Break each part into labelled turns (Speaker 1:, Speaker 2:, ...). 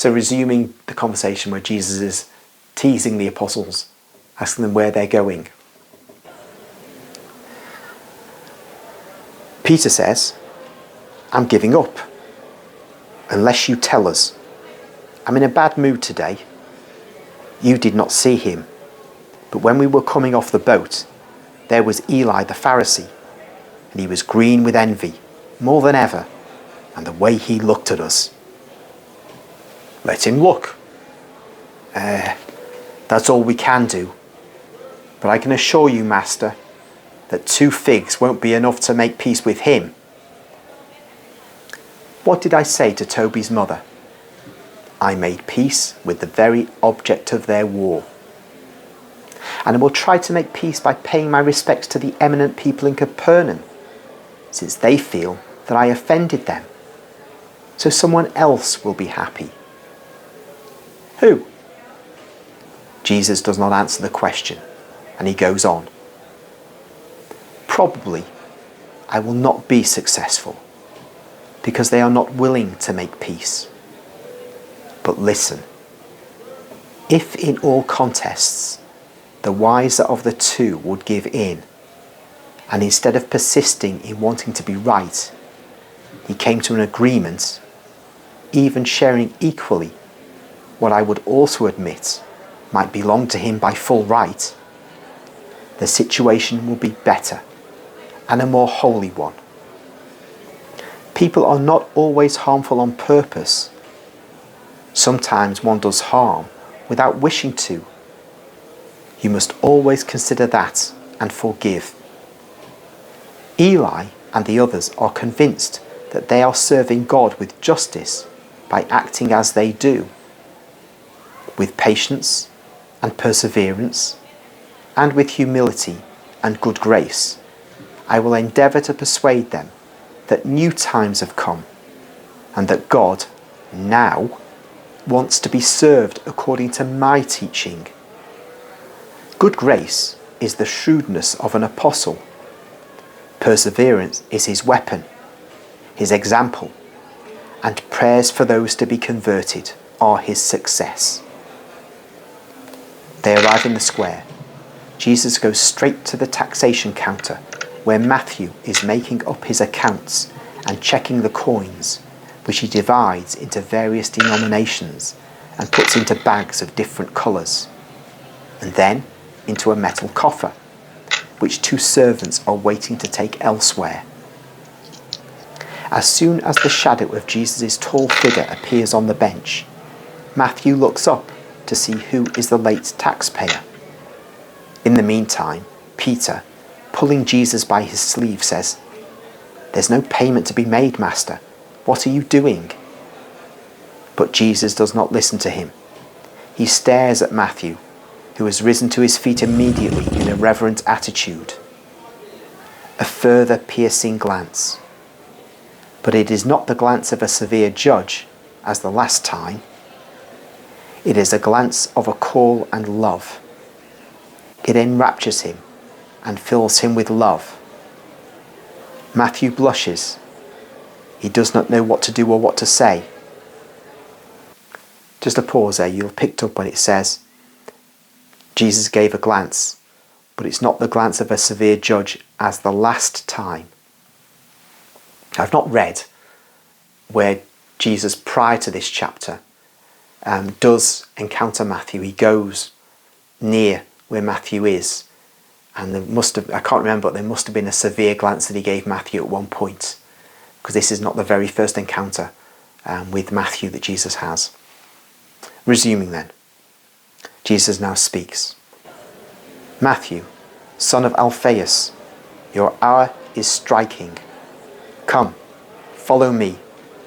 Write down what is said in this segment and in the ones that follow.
Speaker 1: So resuming the conversation where Jesus is teasing the apostles, asking them where they're going. Peter says, I'm giving up, unless you tell us. I'm in a bad mood today. You did not see him, but when we were coming off the boat, there was Eli the Pharisee, and he was green with envy, more than ever, and the way he looked at us. Let him look. That's all we can do. But I can assure you, Master, that 2 figs won't be enough to make peace with him. What did I say to Toby's mother? I made peace with the very object of their war. And I will try to make peace by paying my respects to the eminent people in Capernaum, since they feel that I offended them. So someone else will be happy. Who? Jesus does not answer the question, and he goes on. Probably I will not be successful, because they are not willing to make peace. But listen, if in all contests the wiser of the 2 would give in, and instead of persisting in wanting to be right, he came to an agreement, even sharing equally what I would also admit might belong to him by full right, the situation will be better and a more holy one. People are not always harmful on purpose. Sometimes one does harm without wishing to. You must always consider that and forgive. Eli and the others are convinced that they are serving God with justice by acting as they do. With patience and perseverance, and with humility and good grace, I will endeavour to persuade them that new times have come, and that God now wants to be served according to my teaching. Good grace is the shrewdness of an apostle. Perseverance is his weapon, his example, and prayers for those to be converted are his success. They arrive in the square. Jesus goes straight to the taxation counter, where Matthew is making up his accounts and checking the coins, which he divides into various denominations and puts into bags of different colours, and then into a metal coffer, which 2 servants are waiting to take elsewhere. As soon as the shadow of Jesus' tall figure appears on the bench, Matthew looks up to see who is the late taxpayer. In the meantime, Peter, pulling Jesus by his sleeve, says, "There's no payment to be made, Master. What are you doing?" But Jesus does not listen to him. He stares at Matthew, who has risen to his feet immediately in a reverent attitude. A further piercing glance. But it is not the glance of a severe judge, as the last time. It is a glance of a call and love. It enraptures him and fills him with love. Matthew blushes. He does not know what to do or what to say. Just a pause there. You'll picked up when it says, Jesus gave a glance, but it's not the glance of a severe judge as the last time. I've not read where Jesus, prior to this chapter, does encounter Matthew. He goes near where Matthew is, and I can't remember, but there must have been a severe glance that he gave Matthew at one point, because this is not the very first encounter with Matthew that Jesus has. Resuming then, Jesus now speaks. Matthew, son of Alphaeus, your hour is striking. Come, follow me,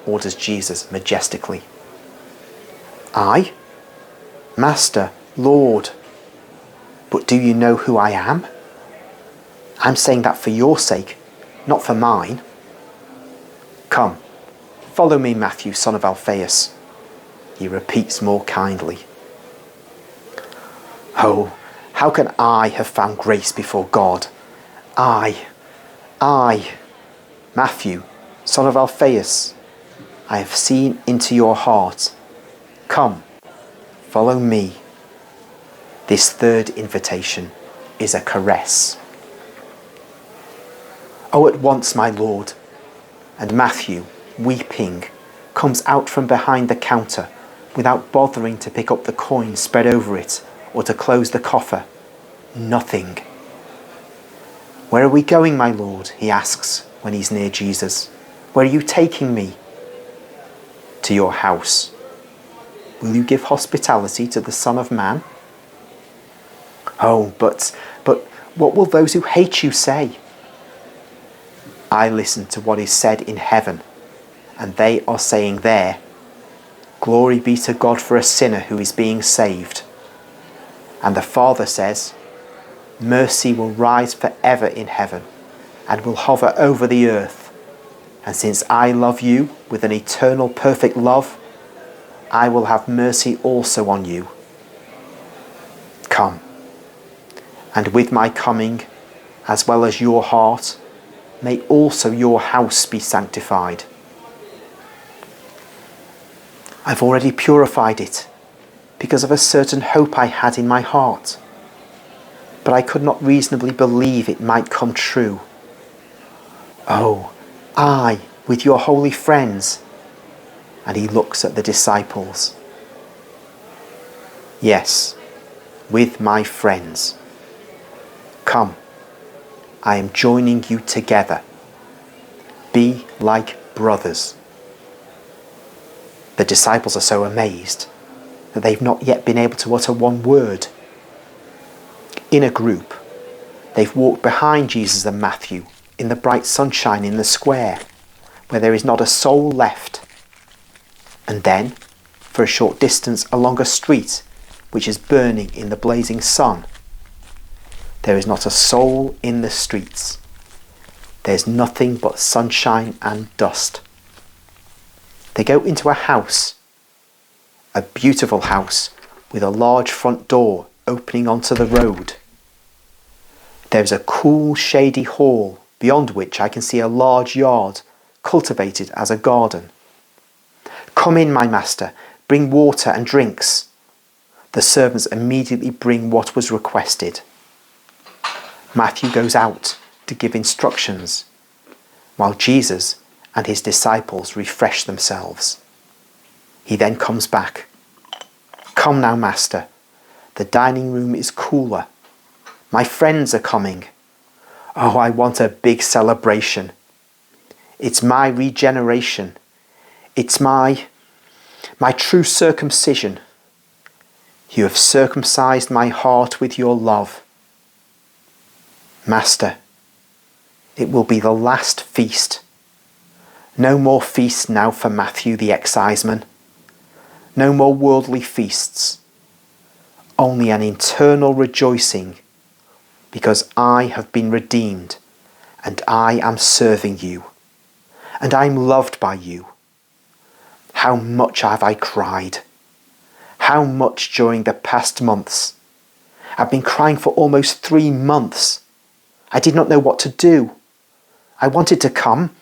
Speaker 1: orders Jesus majestically. I? Master, Lord, but do you know who I am? I'm saying that for your sake, not for mine. Come, follow me, Matthew, son of Alphaeus, he repeats more kindly. Oh, how can I have found grace before God? I, Matthew, son of Alphaeus, I have seen into your heart. Come, follow me. This third invitation is a caress. Oh, at once, my Lord. And Matthew, weeping, comes out from behind the counter without bothering to pick up the coin spread over it or to close the coffer. Nothing. Where are we going, my Lord? He asks when he's near Jesus. Where are you taking me? To your house. Will you give hospitality to the Son of Man? Oh, but what will those who hate you say? I listen to what is said in heaven, and they are saying there, glory be to God for a sinner who is being saved. And the Father says, mercy will rise forever in heaven and will hover over the earth. And since I love you with an eternal perfect love, I will have mercy also on you. Come. And with my coming, as well as your heart, may also your house be sanctified. I've already purified it because of a certain hope I had in my heart, but I could not reasonably believe it might come true. Oh, I, with your holy friends. And he looks at the disciples. Yes, with my friends. Come, I am joining you together. Be like brothers. The disciples are so amazed that they've not yet been able to utter one word. In a group, they've walked behind Jesus and Matthew in the bright sunshine in the square, where there is not a soul left. And then, for a short distance along a street which is burning in the blazing sun, there is not a soul in the streets. There's nothing but sunshine and dust. They go into a house, a beautiful house with a large front door opening onto the road. There's a cool, shady hall beyond which I can see a large yard cultivated as a garden. Come in, my master, bring water and drinks. The servants immediately bring what was requested. Matthew goes out to give instructions, while Jesus and his disciples refresh themselves. He then comes back. Come now, master. The dining room is cooler. My friends are coming. Oh, I want a big celebration. It's my regeneration. It's my true circumcision. You have circumcised my heart with your love. Master, it will be the last feast. No more feasts now for Matthew the exciseman. No more worldly feasts. Only an internal rejoicing, because I have been redeemed and I am serving you and I'm loved by you. How much have I cried? How much during the past months? I've been crying for almost 3 months. I did not know what to do. I wanted to come,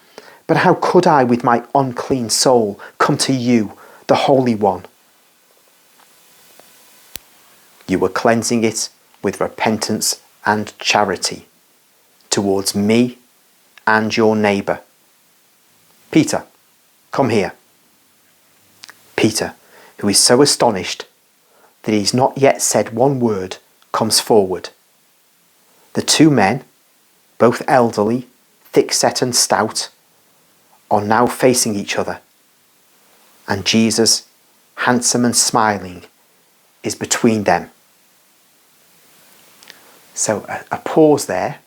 Speaker 1: but how could I with my unclean soul come to you, the Holy One? You were cleansing it with repentance and charity towards me and your neighbour. Peter, come here. Peter, who is so astonished that he's not yet said one word, comes forward. The two men, both elderly, thick-set and stout, are now facing each other, and Jesus, handsome and smiling, is between them. So a pause there,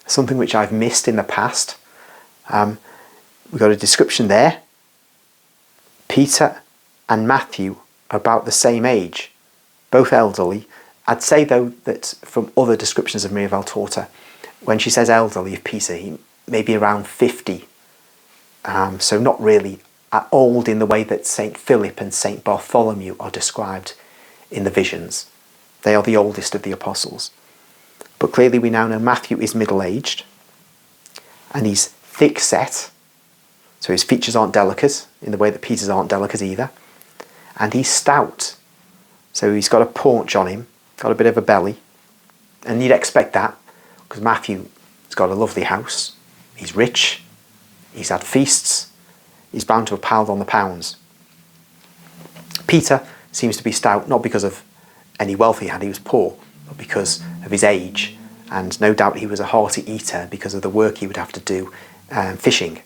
Speaker 1: something which I've missed in the past. We've got a description there. Peter and Matthew are about the same age, both elderly. I'd say though that from other descriptions of Maria Valtorta, when she says elderly of Peter, he may be around 50. So not really old in the way that St. Philip and St. Bartholomew are described in the visions. They are the oldest of the apostles. But clearly we now know Matthew is middle-aged and he's thick-set, so his features aren't delicate in the way that Peter's aren't delicate either. and he's stout. So he's got a paunch on him, got a bit of a belly. And you'd expect that, because Matthew's got a lovely house, he's rich, he's had feasts, he's bound to have piled on the pounds. Peter seems to be stout, not because of any wealth he had, he was poor, but because of his age. And no doubt he was a hearty eater because of the work he would have to do fishing